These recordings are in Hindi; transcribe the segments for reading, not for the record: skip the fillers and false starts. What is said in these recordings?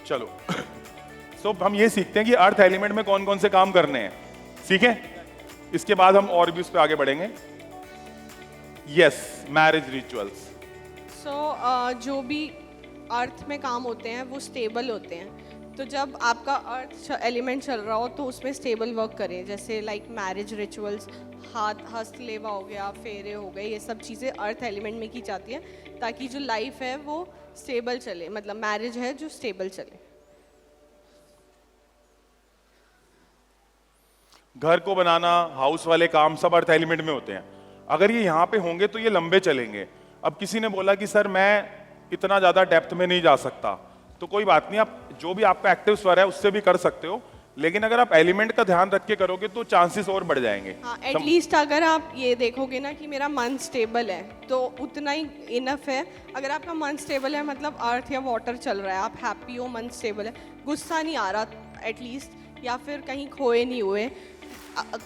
चलो सो हम ये सीखते हैं कि अर्थ एलिमेंट में कौन कौन से काम करने हैं, सीखें? इसके बाद हम और भी उस पर आगे बढ़ेंगे। Yes, marriage rituals. जो भी अर्थ में काम होते हैं वो स्टेबल होते हैं। तो जब आपका अर्थ एलिमेंट चल रहा हो तो उसमें स्टेबल वर्क करें, जैसे लाइक मैरिज रिचुअल्स, हस्तलेवा हो गया, फेरे हो गए, ये सब चीज़ें अर्थ एलिमेंट में की जाती हैं ताकि जो लाइफ है वो स्टेबल चले, मतलब मैरिज है जो स्टेबल चले। घर को बनाना, हाउस वाले काम सब अर्थ एलिमेंट में होते हैं। अगर ये यहाँ पे होंगे तो ये लंबे चलेंगे। अब किसी ने बोला कि सर मैं इतना ज्यादा डेप्थ में नहीं जा सकता, तो कोई बात नहीं, आप जो भी आपका एक्टिव स्वर है उससे भी कर सकते हो, लेकिन अगर आप एलिमेंट का ध्यान रख के करोगे तो चांसेस और बढ़ जाएंगे। हाँ, एटलीस्ट अगर आप ये देखोगे ना कि मेरा मन स्टेबल है तो उतना ही इनफ है। अगर आपका मन स्टेबल है मतलब अर्थ या वाटर चल रहा है, आप हैप्पी हो, मन स्टेबल है, गुस्सा नहीं आ रहा एटलीस्ट, या फिर कहीं खोए नहीं हुए,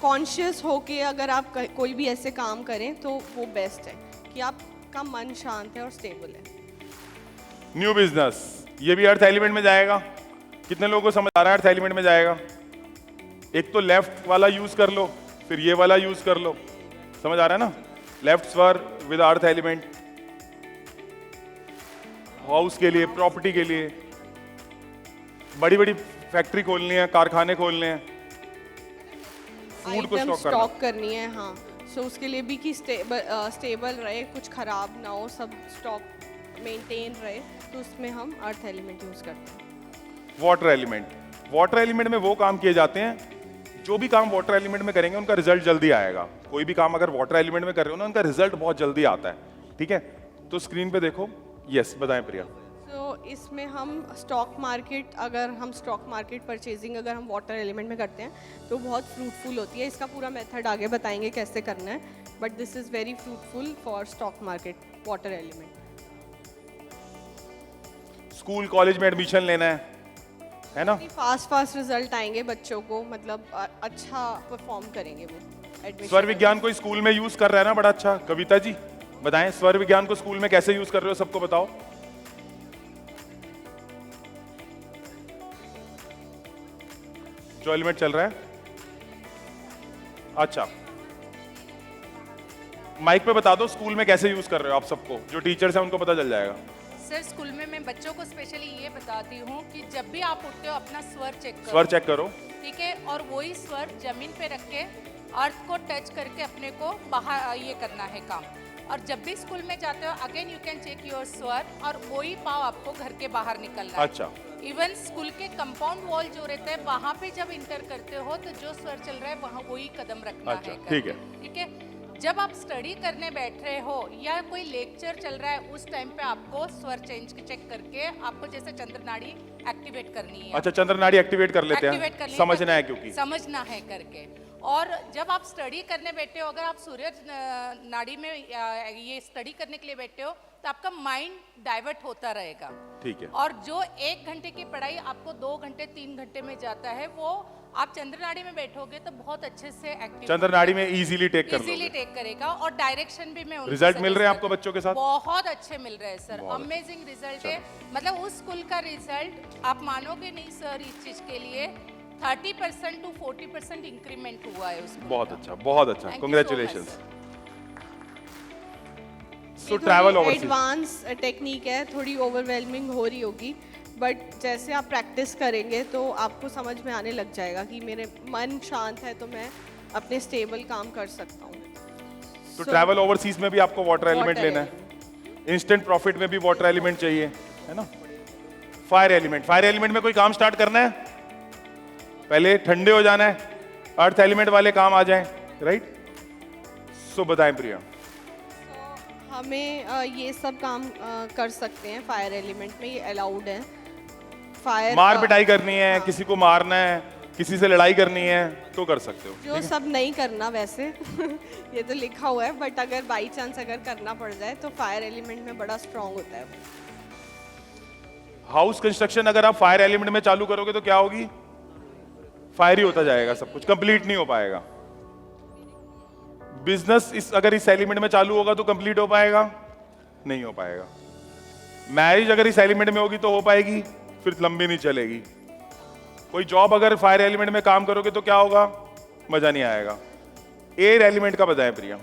कॉन्शियस होके अगर आप कोई भी ऐसे काम करें तो वो बेस्ट है कि आपका मन शांत है और स्टेबल है। न्यू बिजनेस, ये भी अर्थ एलिमेंट में जाएगा। कितने लोगों को समझ आ रहा है अर्थ एलिमेंट में जाएगा? एक तो लेफ्ट वाला यूज कर लो, फिर ये वाला यूज कर लो, समझ आ रहा है ना? लेफ्ट स्वर विद अर्थ एलिमेंट, हाउस के लिए, प्रॉपर्टी के लिए, बड़ी बड़ी फैक्ट्री खोलनी है, कारखाने खोलने हैं, फूड को आइटम स्टॉक स्टॉक करनी है। हाँ, सो उसके लिए भी कि स्टेबल रहे, कुछ खराब ना हो, सब स्टॉक मेंटेन रहे, तो उसमें हम अर्थ एलिमेंट यूज करते हैं। वाटर एलिमेंट, वाटर एलिमेंट में वो काम किए जाते हैं, जो भी काम वाटर एलिमेंट में करेंगे उनका रिजल्ट जल्दी आएगा। कोई भी काम अगर वाटर एलिमेंट में कर रहे हो ना, उनका रिजल्ट बहुत जल्दी आता है। ठीक है, तो स्क्रीन पे देखो। यस, बताएं प्रिया। तो इसमें हम स्टॉक मार्केट, अगर हम स्टॉक मार्केट परचेजिंग अगर हम वाटर एलिमेंट में करते हैं तो बहुत फ्रूटफुल होती है। इसका पूरा मेथड आगे बताएंगे कैसे करना है, but this is very fruitful for stock market water element. School college में एडमिशन लेना है ना? फास्ट रिजल्ट आएंगे बच्चों को, मतलब अच्छा परफॉर्म करेंगे वो एडमिशन। स्वर विज्ञान को स्कूल में यूज कर रहा है ना, बड़ा अच्छा। कविता जी बताएं, स्वर विज्ञान को स्कूल में कैसे यूज कर रहे हो, सबको बताओ। जो एलिमेंट चल रहा है, अच्छा माइक पे बता दो स्कूल में कैसे यूज कर रहे हो आप सबको, जो टीचर्स हैं उनको पता चल जाएगा। सर स्कूल में मैं बच्चों को स्पेशली ये बताती हूँ कि जब भी आप उठते हो अपना स्वर चेक करो। स्वर चेक करो, ठीक है, और वही स्वर जमीन पे रख के अर्थ को टच करके अपने को बाहर ये करना है काम। और जब भी स्कूल में जाते हो again you can check your स्वर, और वही पाव आपको घर के बाहर निकलना है। अच्छा, इवन स्कूल के कंपाउंड वॉल जो रहता है वहाँ पे जब इंटर करते हो तो जो स्वर चल रहा है वहाँ वही कदम रखना अच्छा, है। ठीक है। ठीक है, जब आप स्टडी करने बैठ रहे हो या कोई लेक्चर चल रहा है उस टाइम पे आपको स्वर चेक करके आपको जैसे चंद्र नाड़ी एक्टिवेट करनी है। अच्छा, चंद्र नाड़ी एक्टिवेट कर लेते हैं, समझना है क्योंकि समझना है करके। और जब आप स्टडी करने बैठे हो, अगर आप सूर्य नाड़ी में ये स्टडी करने के लिए बैठे हो तो आपका माइंड डाइवर्ट होता रहेगा। ठीक है। और जो 1 घंटे की पढ़ाई आपको 2 घंटे 3 घंटे में जाता है, वो आप चंद्र नाड़ी में बैठोगे तो बहुत अच्छे से एक्टिव चंद्र नाड़ी में इजीली टेक कर लोगे। टेक करेगा। और डायरेक्शन भी मैं रिजल्ट मिल रहे हैं आपको बच्चों के साथ? बहुत अच्छे मिल रहे हैं सर, अमेजिंग रिजल्ट है। मतलब उस स्कूल का रिजल्ट आप मानोगे नहीं सर, इस चीज के लिए 30% to 40% इंक्रीमेंट हुआ है उसको। बहुत अच्छा, बहुत अच्छा, कांग्रेचुलेशंस। सो ये ट्रैवल थोड़ी ओवरसीज एडवांस टेक्निक है, थोड़ी ओवरवेलमिंग हो रही होगी, बट जैसे आप प्रैक्टिस करेंगे तो आपको समझ में आने लग जाएगा कि मेरे मन शांत है तो मैं अपने स्टेबल काम कर सकता हूँ। तो ट्रैवल ओवरसीज में भी आपको वाटर एलिमेंट लेना है। इंस्टेंट प्रॉफिट में भी वाटर एलिमेंट चाहिए, है ना? फायर एलिमेंट, फायर एलिमेंट में कोई काम स्टार्ट करना है, पहले ठंडे हो जाना है, अर्थ एलिमेंट वाले काम आ जाएं, राइट? सो बताएं प्रिया। हमें ये सब काम कर सकते हैं फायर एलिमेंट में, ये अलाउड है। फायर मार पिटाई करनी है, किसी को मारना है, किसी से लड़ाई करनी है तो कर सकते हो। जो सब नहीं करना वैसे ये तो लिखा हुआ है, बट अगर बाई चांस अगर करना पड़ जाए तो फायर एलिमेंट में बड़ा स्ट्रांग होता है। हाउस कंस्ट्रक्शन अगर आप फायर एलिमेंट में चालू करोगे तो क्या होगी? फायर ही होता जाएगा, सब कुछ कंप्लीट नहीं हो पाएगा। बिजनेस अगर इस एलिमेंट में चालू होगा तो कंप्लीट हो पाएगा? नहीं हो पाएगा। मैरिज अगर इस एलिमेंट में होगी तो हो पाएगी? फिर लंबी नहीं चलेगी। कोई जॉब अगर फायर एलिमेंट में काम करोगे तो क्या होगा, मजा नहीं आएगा। एयर एलिमेंट का बताएं प्रिया।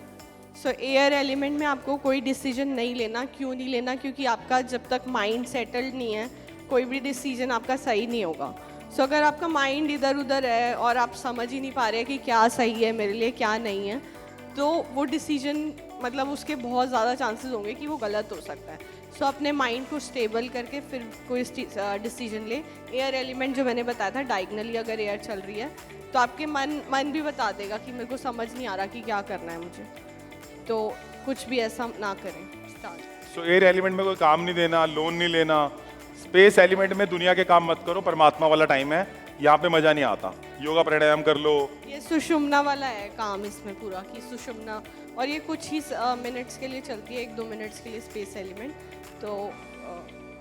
सो एयर एलिमेंट में आपको कोई डिसीजन नहीं लेना। क्यों नहीं लेना? क्योंकि आपका जब तक माइंड सेटल्ड नहीं है कोई भी डिसीजन आपका सही नहीं होगा। सो अगर आपका माइंड इधर उधर है और आप समझ ही नहीं पा रहे कि क्या सही है मेरे लिए क्या नहीं है, तो वो डिसीजन मतलब उसके बहुत ज़्यादा चांसेस होंगे कि वो गलत हो सकता है। सो अपने माइंड को स्टेबल करके फिर कोई डिसीजन ले। एयर एलिमेंट जो मैंने बताया था, डायगनली अगर एयर चल रही है तो आपके मन भी बता देगा कि मेरे को समझ नहीं आ रहा कि क्या करना है मुझे, तो कुछ भी ऐसा ना करें। स्टार्ट। सो एयर एलिमेंट में कोई काम नहीं देना, लोन नहीं लेना। स्पेस एलिमेंट में दुनिया के काम मत करो, परमात्मा वाला टाइम है, यहाँ पे मजा नहीं आता। योगा प्राणायाम कर लो। ये सुषुम्ना वाला है काम इसमें पूरा, कि सुषुम्ना, और ये कुछ ही मिनट्स के लिए चलती है, 1-2 मिनट्स के लिए स्पेस एलिमेंट। तो